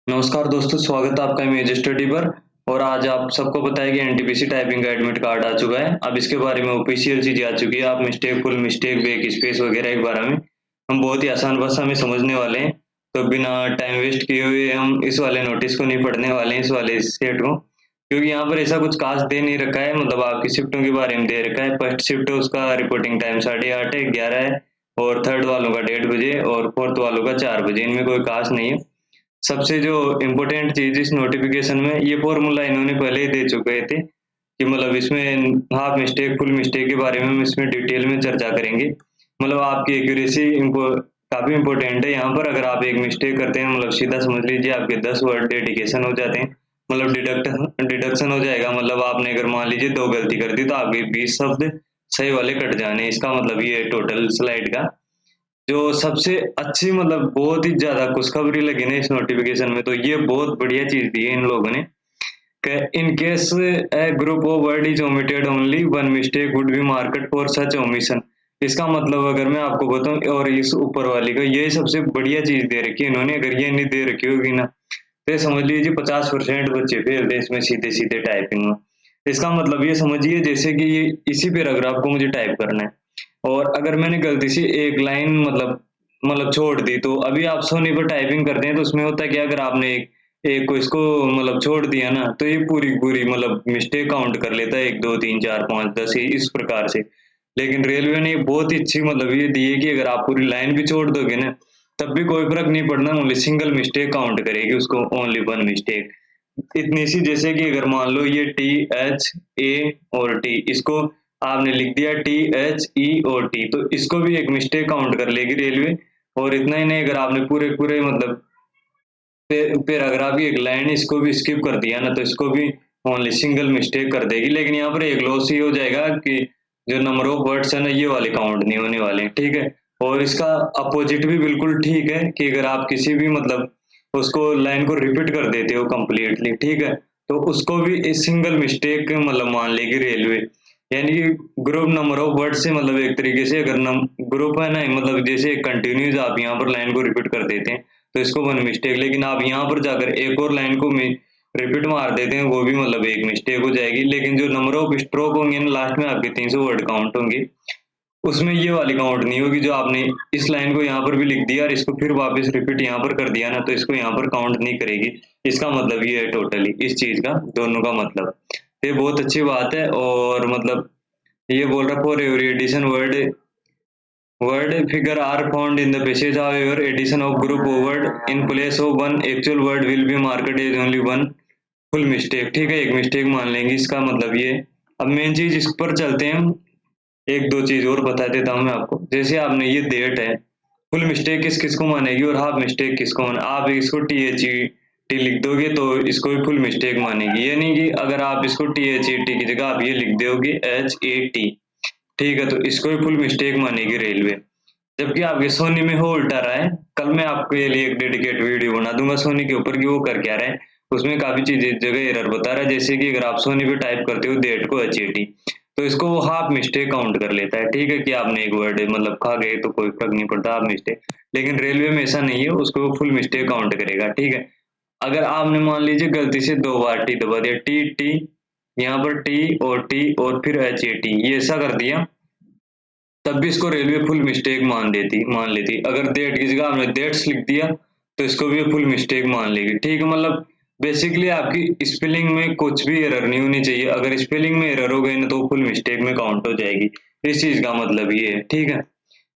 नमस्कार दोस्तों, स्वागत है आपका इमेज स्टडी पर। और आज आप सबको पता है कि एनटीपीसी टाइपिंग का एडमिट कार्ड आ चुका है। अब इसके बारे में ऑफिशियल चीजें आ चुकी है। आप mistake, full mistake, back space वगैरह के बारे में हम बहुत ही आसान भाषा में समझने वाले हैं। तो बिना टाइम वेस्ट किए हुए हम इस वाले नोटिस को नहीं पढ़ने वाले हैं, इस वाले सेट को, क्योंकि यहाँ पर ऐसा कुछ खास दे नहीं रखा है। मतलब आपकी शिफ्टों के बारे में दे रखा है। फर्स्ट शिफ्ट है, उसका रिपोर्टिंग टाइम 8:30 है, 11 है, और थर्ड वालों का 1:30 बजे और फोर्थ वालों का 4 बजे। इनमें कोई खास नहीं है। सबसे जो इम्पोर्टेंट चीज़ इस नोटिफ़िकेशन में, ये फ़ॉर्मूला इन्होंने पहले ही दे चुके थे कि मतलब इसमें हाफ मिस्टेक, फुल मिस्टेक के बारे में हम इसमें डिटेल में चर्चा करेंगे। मतलब आपकी एक्यूरेसी काफ़ी इम्पोर्टेंट है यहाँ पर। अगर आप एक मिस्टेक करते हैं, मतलब सीधा समझ लीजिए आपके 10 वर्ड डेडिकेशन हो जाते हैं। मतलब डिडक्शन हो जाएगा। मतलब आपने अगर मान लीजिए 2 गलती कर दी तो आपके 20 शब्द सही वाले कट जाने। इसका मतलब ये है टोटल स्लाइड का। जो सबसे अच्छी, मतलब बहुत ही ज़्यादा खुशखबरी लगी ना इस नोटिफ़िकेशन में, तो ये बहुत बढ़िया चीज़ दी है इन लोगों ने कि in case A group of word is omitted only one mistake would be marked for such omission. इसका मतलब अगर मैं आपको बताऊं, और इस ऊपर वाली का ये सबसे बढ़िया चीज़ दे रखी है इन्होंने। अगर ये नहीं दे रखी होगी ना, तो ये समझ लीजिए 50% बच्चे फेल थे इसमें सीधे सीधे टाइपिंग में। इसका मतलब ये समझिए जैसे कि ये इसी पैराग्राफ को मुझे टाइप करना है, और अगर मैंने गलती से एक लाइन मतलब छोड़ दी, तो अभी आप सोनी पर टाइपिंग करते हैं तो उसमें होता है कि अगर आपने एक एक को इसको मतलब छोड़ दिया ना, तो ये पूरी पूरी मतलब मिस्टेक काउंट कर लेता है, 1 2 3 4 5 10 इस प्रकार से। लेकिन रेलवे ने बहुत ही अच्छी मतलब ये दी है कि अगर आप पूरी लाइन भी छोड़ दोगे ना, तब भी कोई फर्क नहीं पड़ना, ओनली सिंगल मिस्टेक काउंट करेगी उसको, ओनली वन मिस्टेक। इतनी सी, जैसे कि अगर मान लो ये टी एच ए और टी, इसको आपने लिख दिया टी एच ई और टी, तो इसको भी एक मिस्टेक काउंट कर लेगी रेलवे। और इतना ही नहीं, अगर आपने पूरे पूरे मतलब पैराग्राफ की एक लाइन इसको भी स्किप कर दिया ना, तो इसको भी ओनली सिंगल मिस्टेक कर देगी। लेकिन यहाँ पर एक लॉस ये हो जाएगा कि जो नंबर ऑफ वर्ड्स है ना, ये वाले काउंट नहीं होने वाले, ठीक है। और इसका अपोजिट भी बिल्कुल ठीक है कि अगर आप किसी भी मतलब उसको लाइन को रिपीट कर देते हो कंप्लीटली, ठीक है, तो उसको भी एक सिंगल मिस्टेक मतलब मान लेगी रेलवे। यानी कि ग्रुप नंबर ऑफ वर्ड से मतलब एक तरीके से अगर ग्रुप है ना, मतलब जैसे कंटिन्यूज आप यहाँ पर लाइन को रिपीट कर देते हैं तो इसको वन मिस्टेक, लेकिन आप यहाँ पर जाकर एक और लाइन को रिपीट मार देते हैं, वो भी मतलब एक मिस्टेक हो जाएगी। लेकिन जो नंबर ऑफ स्ट्रोक होंगे ना लास्ट में आपके 300 वर्ड काउंट होंगे, उसमें ये वाली काउंट नहीं होगी। जो आपने इस लाइन को यहाँ पर भी लिख दिया और इसको फिर वापस रिपीट यहाँ पर कर दिया ना, तो इसको यहाँ पर काउंट नहीं करेगी। इसका मतलब ये है टोटली इस चीज का, दोनों का मतलब। ये बहुत अच्छी बात है। और मतलब ये बोल रहा for every addition word figure are found in the passage. However, addition of group of word in place of one actual word will be marked as only one full mistake। ठीक है, एक मिस्टेक मान लेंगे, इसका मतलब ये। अब main चीज इस पर चलते हैं हम। एक दो चीज और बता देता हूँ मैं आपको। जैसे आपने ये डेट है, फुल मिस्टेक किस किस को मानेगी और हाफ मिस्टेक किसको माने। आप इसको टी एच ई टी लिख दोगे तो इसको भी फुल मिस्टेक मानेगी। ये नहीं कि अगर आप इसको टी एच ई टी की जगह आप ये लिख दोगे एच ए टी, ठीक है, तो इसको भी फुल मिस्टेक मानेगी रेलवे। जबकि आपके सोनी में हो उल्टा रहा है। कल मैं आपके लिए एक डेडिकेट वीडियो बना दूंगा सोनी के ऊपर कि वो कर क्या रहा है। उसमें काफी चीजें जगह एरर बता रहा है। जैसे कि अगर आप सोनी पे टाइप करते हो डेट को एच ए टी, तो इसको वो हाफ मिस्टेक काउंट कर लेता है। ठीक है कि आपने एक वर्ड मतलब खा गए तो कोई फर्क नहीं पड़ता, हाफ मिस्टेक। लेकिन रेलवे में ऐसा नहीं है, उसको वो फुल मिस्टेक काउंट करेगा, ठीक है। अगर आपने मान लीजिए गलती से 2 बार टी दबा दिया, टी टी, यहाँ पर टी और फिर एच ए टी, ये ऐसा कर दिया, तब भी इसको रेलवे फुल मिस्टेक मान लेती। अगर डेट की जगह आपने डेट्स लिख दिया, तो इसको भी फुल मिस्टेक मान लेगी, ठीक है। मतलब बेसिकली आपकी स्पेलिंग में कुछ भी एरर नहीं होनी चाहिए। अगर स्पेलिंग में एरर हो गई ना, तो फुल मिस्टेक में काउंट हो जाएगी। इस चीज का मतलब ये है, ठीक है।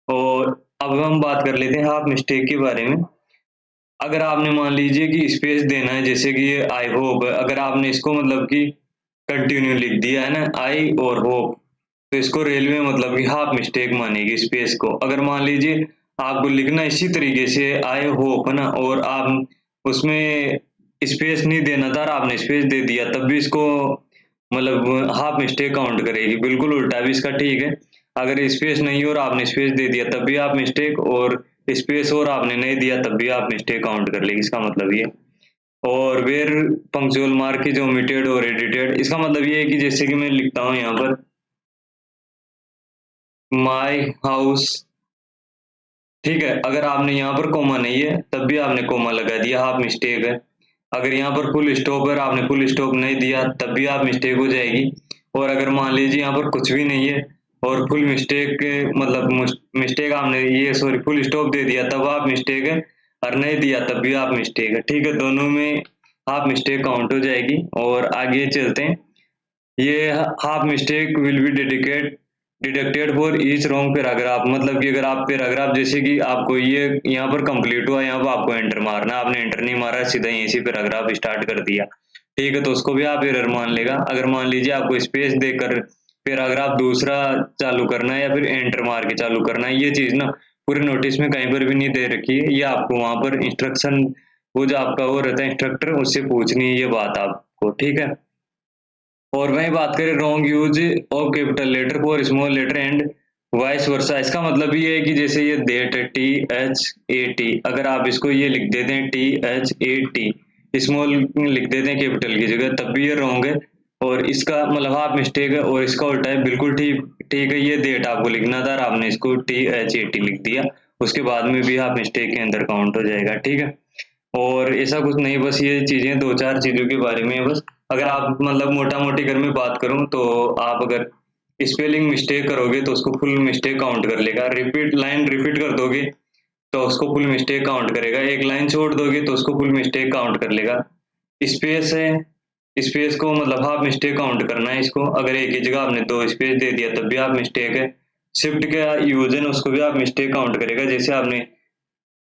और अब हम बात कर लेते हैं हाफ मिस्टेक के बारे में। अगर आपने मान लीजिए कि स्पेस देना है, जैसे कि ये आई होप, अगर आपने इसको मतलब कि कंटिन्यू लिख दिया है ना, आई और होप, तो इसको रेलवे मतलब कि हाफ मिस्टेक मानेगी स्पेस को। अगर मान लीजिए आपको लिखना इसी तरीके से आई होप ना, और आप उसमें स्पेस नहीं देना था और आपने स्पेस दे दिया, तब भी इसको मतलब हाफ मिस्टेक काउंट करेगी। बिल्कुल उल्टा भी इसका, ठीक है। अगर स्पेस नहीं और आपने स्पेस दे दिया तब भी आप मिस्टेक, और स्पेस और आपने नहीं दिया तब भी आप मिस्टेक काउंट कर लेगी। इसका मतलब ये। और where punctual mark is omitted और एडिटेड, इसका मतलब ये है कि जैसे कि मैं लिखता हूँ यहाँ पर माई हाउस, ठीक है, अगर आपने यहाँ पर कोमा नहीं है तब भी आपने कोमा लगा दिया, हाफ मिस्टेक है। अगर यहाँ पर फुल स्टॉप है, आपने फुल स्टॉप नहीं दिया तब भी आप मिस्टेक हो जाएगी। और अगर मान लीजिए यहाँ पर कुछ भी नहीं है और फुल मिस्टेक मतलब मिस्टेक आपने ये सॉरी फुल स्टॉप दे दिया तब आप मिस्टेक है, और नहीं दिया तब भी आप मिस्टेक है। ठीक है, दोनों में हाफ मिस्टेक काउंट हो जाएगी। और आगे चलते हैं। ये half mistake will be deducted for each wrong paragraph, मतलब कि अगर आप पैराग्राफ जैसे कि आपको ये यहाँ पर कंप्लीट हुआ, यहाँ पर आपको एंटर मारना, आपने एंटर नहीं मारा, सीधा यहीं से पैराग्राफ स्टार्ट कर दिया, ठीक है, तो उसको भी आप एरर मान लेगा। अगर मान लीजिए आपको स्पेस देकर पैराग्राफ दूसरा चालू करना है या फिर एंटर मार के चालू करना है, ये चीज ना पूरे नोटिस में कहीं पर भी नहीं दे रखी है। ये आपको वहां पर इंस्ट्रक्शन, वो जो आपका वो रहता है इंस्ट्रक्टर, उससे पूछनी है ये बात आपको, ठीक है। और वही बात करें wrong use of capital letter for small letter and vice versa, इसका मतलब ये है कि जैसे ये डेट है THAT, अगर आप इसको ये लिख देते हैं THAT, स्मॉल लिख देते हैं कैपिटल की जगह, तब भी ये रॉन्ग है। और इसका मतलब हाफ मिस्टेक है, और इसका उल्टा है बिल्कुल ठीक ठीक है। ये डेट आपको लिखना था और आपने इसको THAT लिख दिया, उसके बाद में भी हाफ मिस्टेक के अंदर काउंट हो जाएगा, ठीक है। और ऐसा कुछ नहीं, बस ये चीजें दो चार चीजों के बारे में है बस। अगर आप मतलब मोटा मोटी अगर मैं बात करूं तो आप अगर स्पेलिंग मिस्टेक करोगे तो उसको फुल मिस्टेक काउंट कर लेगा, लाइन रिपीट कर दोगे तो उसको फुल मिस्टेक काउंट करेगा, एक लाइन छोड़ दोगे तो उसको फुल मिस्टेक काउंट कर लेगा। स्पेस है, स्पेस को मतलब हाफ मिस्टेक काउंट करना है इसको, अगर एक ही जगह आपने दो स्पेस दे दिया तब भी आप मिस्टेक है। शिफ्ट का यूज है उसको भी आप मिस्टेक काउंट करेगा, जैसे आपने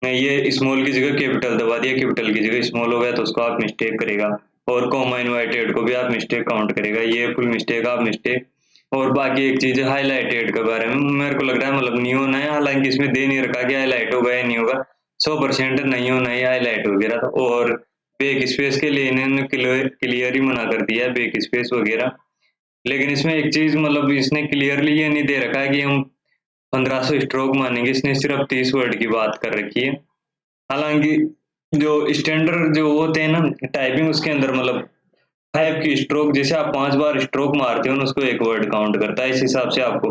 ये स्मॉल की जगह कैपिटल दबा दिया, कैपिटल की जगह स्मॉल हो गया तो उसको आप मिस्टेक करेगा। और कॉमा इनवर्टेड को भी आप मिस्टेक काउंट करेगा, ये फुल मिस्टेक आप मिस्टेक। और बाकी एक चीज है हाईलाइटेड के बारे में, मेरे को लग रहा है मतलब नहीं होना है, हालांकि इसमें दे नहीं रखा कि हाईलाइट होगा या नहीं होगा, 100% नहीं होना है हाईलाइट वगैरह। तो और बैक स्पेस के लिए इन्होंने क्लियर ही मना कर दिया है बैक स्पेस वगैरह। लेकिन इसमें एक चीज मतलब इसने क्लियरली ये नहीं दे रखा है कि हम 1500 स्ट्रोक मानेंगे, इसने सिर्फ 30 वर्ड की बात कर रखी है। हालांकि जो स्टैंडर्ड जो होते हैं ना टाइपिंग, उसके अंदर मतलब 5 की स्ट्रोक, जैसे आप 5 बार स्ट्रोक मारते हो ना उसको एक वर्ड काउंट करता है, इस हिसाब से आपको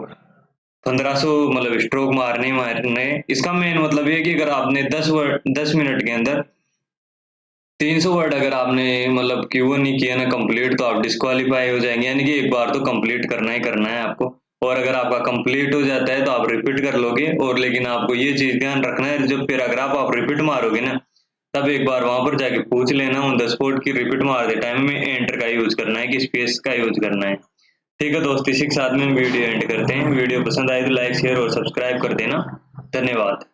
1500 मतलब स्ट्रोक मारने मारने। इसका मेन मतलब ये है कि अगर आपने 10 मिनट के अंदर 300 वर्ड अगर आपने मतलब कि वो नहीं किया ना कंप्लीट, तो आप डिस्क्वालीफाई हो जाएंगे, यानी कि एक बार तो कंप्लीट करना ही करना है आपको। और अगर आपका कंप्लीट हो जाता है तो आप रिपीट कर लोगे, और लेकिन आपको ये चीज ध्यान रखना है जब पैराग्राफ आप रिपीट मारोगे ना, तब एक बार वहां पर जाके पूछ लेना ऑन द स्पॉट की रिपीट मारते टाइम में एंटर का यूज करना है कि स्पेस का यूज करना है। ठीक है दोस्त, इसी के साथ में वीडियो एंड करते हैं। वीडियो पसंद आए तो लाइक शेयर और सब्सक्राइब कर देना। धन्यवाद।